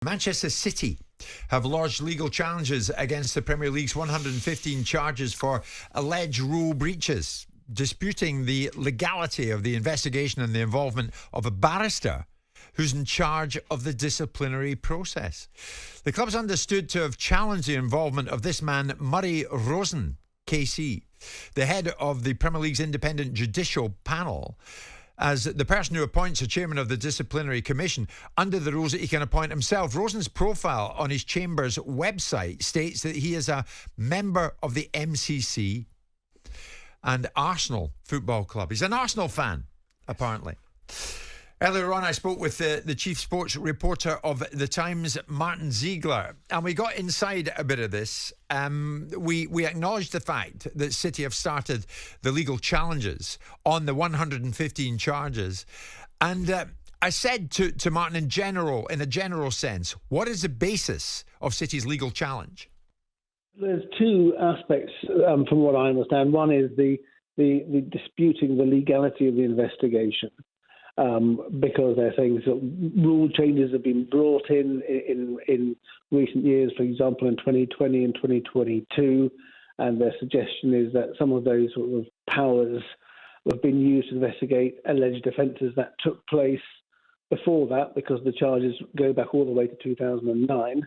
Manchester City have lodged legal challenges against the Premier League's 115 charges for alleged rule breaches, disputing the legality of the investigation and the involvement of a barrister who's in charge of the disciplinary process. The club's understood to have challenged the involvement of this man, Murray Rosen, KC, the head of the Premier League's independent judicial panel, as the person who appoints a chairman of the disciplinary commission under the rules that he can appoint himself. Rosen's profile on his chamber's website states that he is a member of the MCC and Arsenal Football Club. He's an Arsenal fan, apparently. Earlier on, I spoke with the chief sports reporter of The Times, Martin Ziegler, and we got inside a bit of this. We acknowledged the fact that City have started the legal challenges on the 115 charges. And I said to Martin, in a general sense, what is the basis of City's legal challenge? There's two aspects from what I understand. One is the disputing the legality of the investigation. Because they're saying rule changes have been brought in recent years, for example, in 2020 and 2022, and their suggestion is that some of those sort of powers have been used to investigate alleged offences that took place before that, because the charges go back all the way to 2009.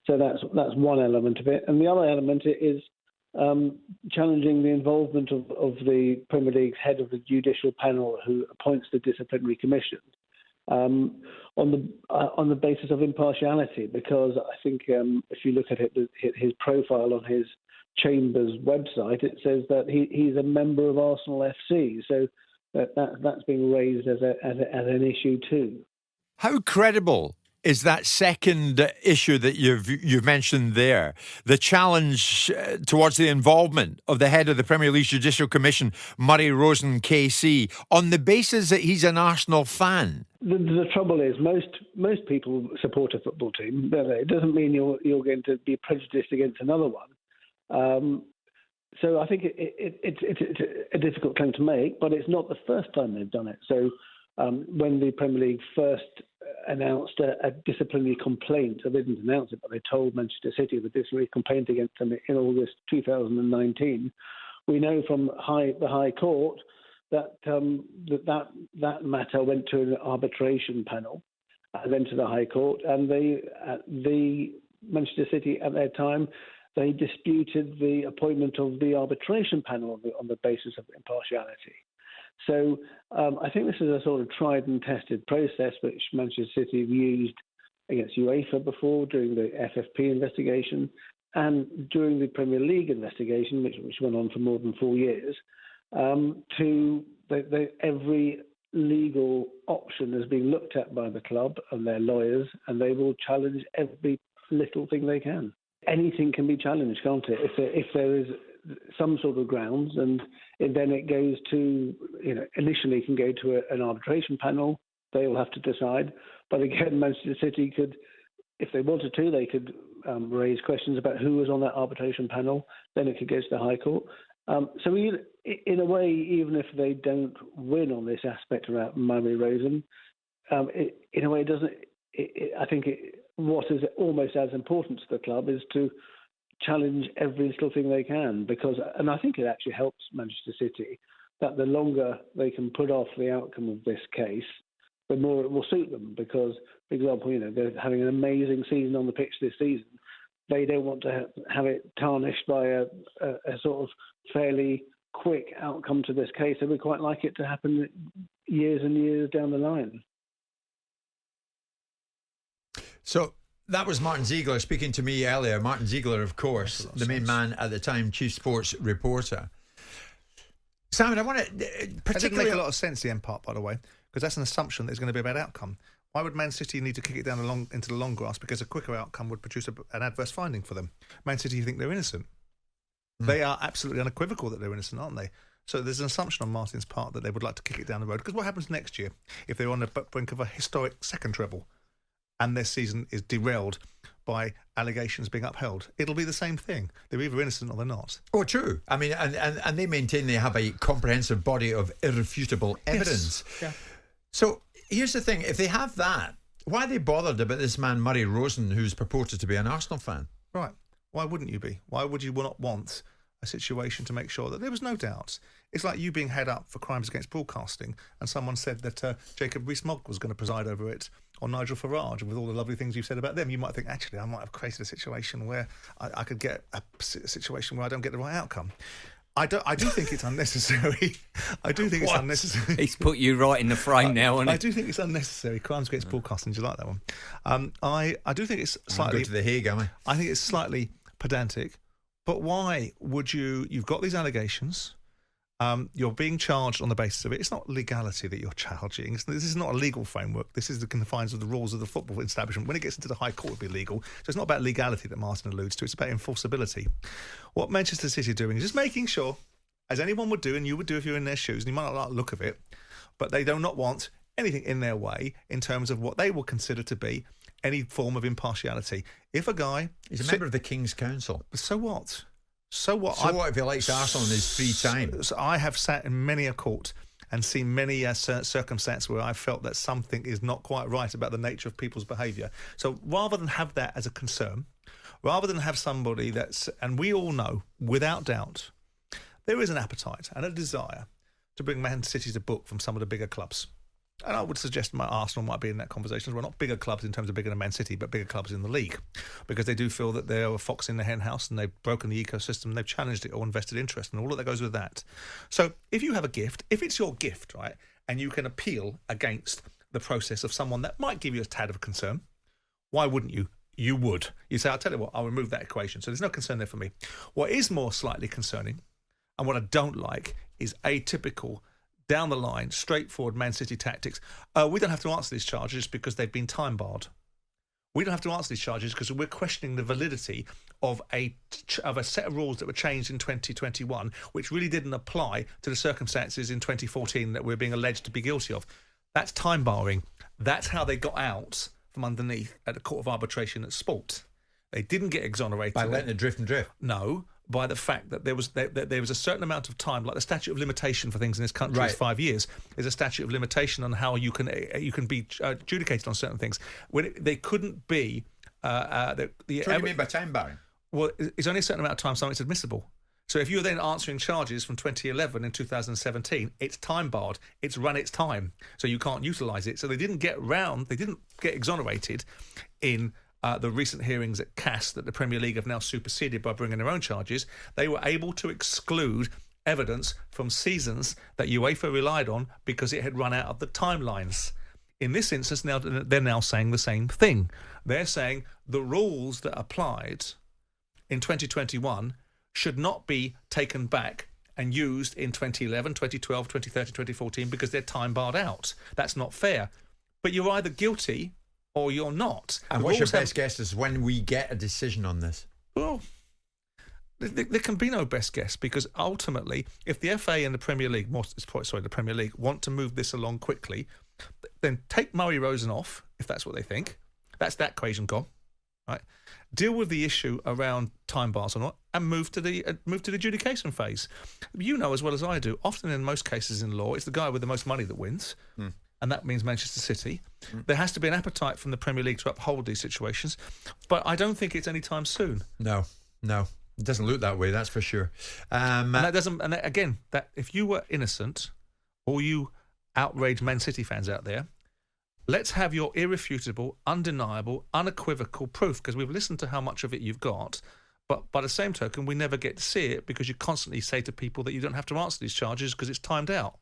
So that's one element of it, and the other element is challenging the involvement of the Premier League's head of the judicial panel, who appoints the disciplinary commission, on the basis of impartiality. Because I think if you look at his profile on his chamber's website, it says that he's a member of Arsenal FC. So that's being raised as an issue too. How credible is that second issue that you've mentioned there, the challenge towards the involvement of the head of the Premier League Judicial Commission, Murray Rosen KC, on the basis that he's an Arsenal fan? The trouble is, most people support a football team. It doesn't mean you're going to be prejudiced against another one. So I think it's a difficult claim to make, but it's not the first time they've done it. So when the Premier League first announced a disciplinary complaint, so they didn't announce it, but they told Manchester City of a disciplinary complaint against them in August 2019. We know from the High Court that that matter went to an arbitration panel, then to the High Court, and the Manchester City at their time, they disputed the appointment of the arbitration panel on the basis of impartiality. So I think this is a sort of tried and tested process which Manchester City have used against UEFA before during the FFP investigation and during the Premier League investigation, which went on for more than 4 years. Every legal option has been looked at by the club and their lawyers, and they will challenge every little thing they can. Anything can be challenged, can't it? If there is some sort of grounds, and then it goes to, initially can go to an arbitration panel. They will have to decide. But again, Manchester City could, if they wanted to, they could raise questions about who was on that arbitration panel. Then it could go to the High Court. So in a way, even if they don't win on this aspect about Murray Rosen, in a way, it doesn't. I think what is almost as important to the club is to challenge every little thing they can, and I think it actually helps Manchester City that the longer they can put off the outcome of this case, the more it will suit them. Because, for example, they're having an amazing season on the pitch this season. They don't want to have it tarnished by a sort of fairly quick outcome to this case. They would quite like it to happen years and years down the line. So that was Martin Ziegler speaking to me earlier. Martin Ziegler, of course, the main man at the time, chief sports reporter. Simon, I want to particularly... That didn't make a lot of sense, the end part, by the way, because that's an assumption that it's going to be a bad outcome. Why would Man City need to kick it down into the long grass? Because a quicker outcome would produce an adverse finding for them. Man City think they're innocent. They are absolutely unequivocal that they're innocent, aren't they? So there's an assumption on Martin's part that they would like to kick it down the road. Because what happens next year if they're on the brink of a historic second treble and their season is derailed by allegations being upheld? It'll be the same thing. They're either innocent or they're not. Oh, true. I mean, and they maintain they have a comprehensive body of irrefutable evidence. Yes. Yeah. So here's the thing. If they have that, Why are they bothered about this man Murray Rosen, who's purported to be an Arsenal fan? Right. Why wouldn't you be? Why would you not want a situation to make sure that there was no doubt? It's like you being head up for crimes against broadcasting, and someone said that Jacob Rees-Mogg was going to preside over it, or Nigel Farage, and with all the lovely things you've said about them, you might think, actually, I might have created a situation where I could get a situation where I don't get the right outcome. I do think it's unnecessary. I do think it's unnecessary. He's put you right in the frame now, hasn't he? I do think it's unnecessary. Crimes against broadcasting. Do you like that one? I do think it's slightly. Go to the Hague, am I? I think it's slightly pedantic. But why would you? You've got these allegations. You're being charged on the basis of it. It's not legality that you're charging. This is not a legal framework. This is the confines of the rules of the football establishment. When it gets into the High Court, it'll be legal. So it's not about legality that Martin alludes to. It's about enforceability. What Manchester City are doing is just making sure, as anyone would do, and you would do if you're in their shoes, and you might not like the look of it, but they do not want anything in their way in terms of what they will consider to be any form of impartiality. If a guy... He's a member of the King's Council. So what? So what? So what if he likes Arsenal in his free time? So I have sat in many a court and seen many circumstances where I felt that something is not quite right about the nature of people's behaviour. So rather than have that as a concern, rather than have somebody that's... And we all know, without doubt, there is an appetite and a desire to bring Man City to book from some of the bigger clubs. And I would suggest my Arsenal might be in that conversation as well. Not bigger clubs in terms of bigger than Man City, but bigger clubs in the league. Because they do feel that they're a fox in the hen house and they've broken the ecosystem, they've challenged it or invested interest and all that goes with that. So if you have a gift, if it's your gift, right, and you can appeal against the process of someone that might give you a tad of concern, why wouldn't you? You would. You say, I'll tell you what, I'll remove that equation. So there's no concern there for me. What is more slightly concerning, and what I don't like, is atypical, down the line, straightforward Man City tactics. We don't have to answer these charges because they've been time barred. We don't have to answer these charges because we're questioning the validity of a set of rules that were changed in 2021, which really didn't apply to the circumstances in 2014 that we're being alleged to be guilty of. That's time barring. That's how they got out from underneath at the Court of Arbitration at Sport. They didn't get exonerated. By letting it drift and drift? No. By the fact that there was a certain amount of time, like the statute of limitation for things in this country is 5 years. There's a statute of limitation on how you can be adjudicated on certain things. When they couldn't be... what do you mean by time barring? Well, it's only a certain amount of time something's admissible. So if you're then answering charges from 2011 and 2017, it's time barred. It's run its time. So you can't utilise it. So they didn't get exonerated in... the recent hearings at CAS that the Premier League have now superseded by bringing their own charges. They were able to exclude evidence from seasons that UEFA relied on because it had run out of the timelines. In this instance, now they're now saying the same thing. They're saying the rules that applied in 2021 should not be taken back and used in 2011, 2012, 2013, 2014 because they're time barred out. That's not fair. But you're either guilty or you're not. And what's your best guess is when we get a decision on this? Well, there can be no best guess because ultimately, if the FA and the Premier League, the Premier League want to move this along quickly, then take Murray Rosen off, if that's what they think. That's that equation gone, right? Deal with the issue around time bars or not, and move to the adjudication phase. You know as well as I do, often in most cases in law, it's the guy with the most money that wins. And that means Manchester City. There has to be an appetite from the Premier League to uphold these situations, but I don't think it's any time soon. No. It doesn't look that way, that's for sure. That if you were innocent, or you outraged Man City fans out there, let's have your irrefutable, undeniable, unequivocal proof, because we've listened to how much of it you've got, but by the same token, we never get to see it because you constantly say to people that you don't have to answer these charges because it's timed out.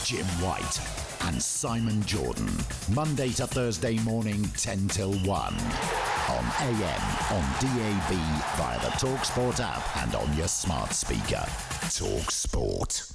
Jim White and Simon Jordan, Monday to Thursday morning 10 till 1 on AM, on DAB, via the talkSPORT app and on your smart speaker. talkSPORT.